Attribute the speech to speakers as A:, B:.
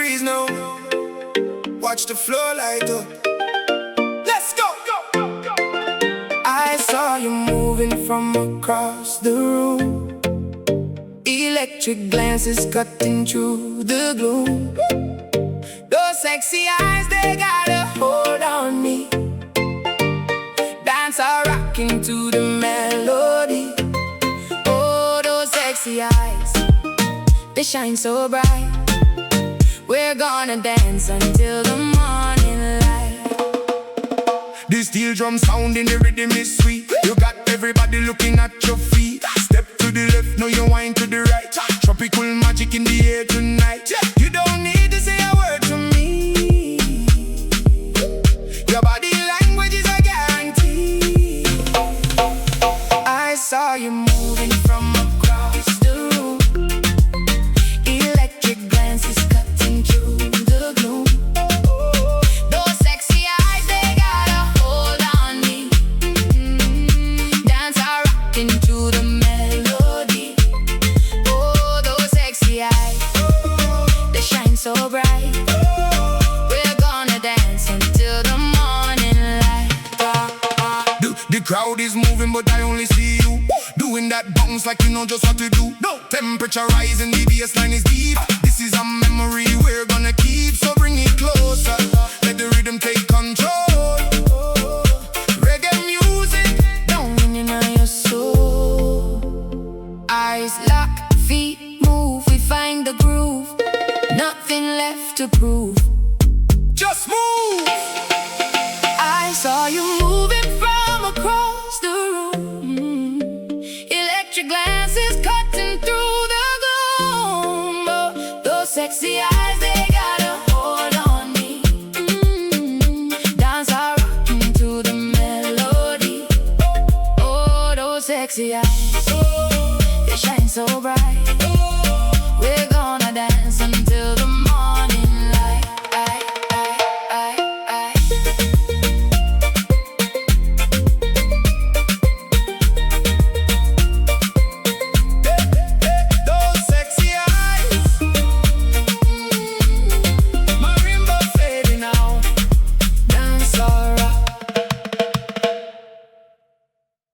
A: breeze now. Watch the flow light up. Let's go. I saw you moving from across the room. Electric glances cutting through the gloom. Those sexy eyes, they got a hold on me. Dance are rocking to the melody. Oh, those sexy eyes, they shine so bright. We're gonna dance until the morning light. The steel drum sound in the rhythm is sweet. You got everybody looking at your feet. Step to the left, now you wind to the right. Tropical magic in the air tonight. You don't need to say a word to me. Your body language is a guarantee. I saw you moving from across the room. Electric glances cutting through the gloom. Those sexy eyes, they got a hold on me. Dance are rocking to the melody. Oh, those sexy eyes, they shine so bright. We're gonna dance until the morning light. The crowd is moving, but I only see you doing that bounce like you know just what to do. No temperature rising, the bassline is deep. This is a memory we're gonna keep, so bring it closer. Let the rhythm take control. Reggae music down in your soul. Eyes lock, feet move, we find the groove. Nothing left to prove. Just move. I saw you moving from across the room. Electric glances cutting through the gloom. Oh, those sexy eyes, they got a hold on me. Dance are rocking to the melody. Oh, those sexy eyes, they shine so bright.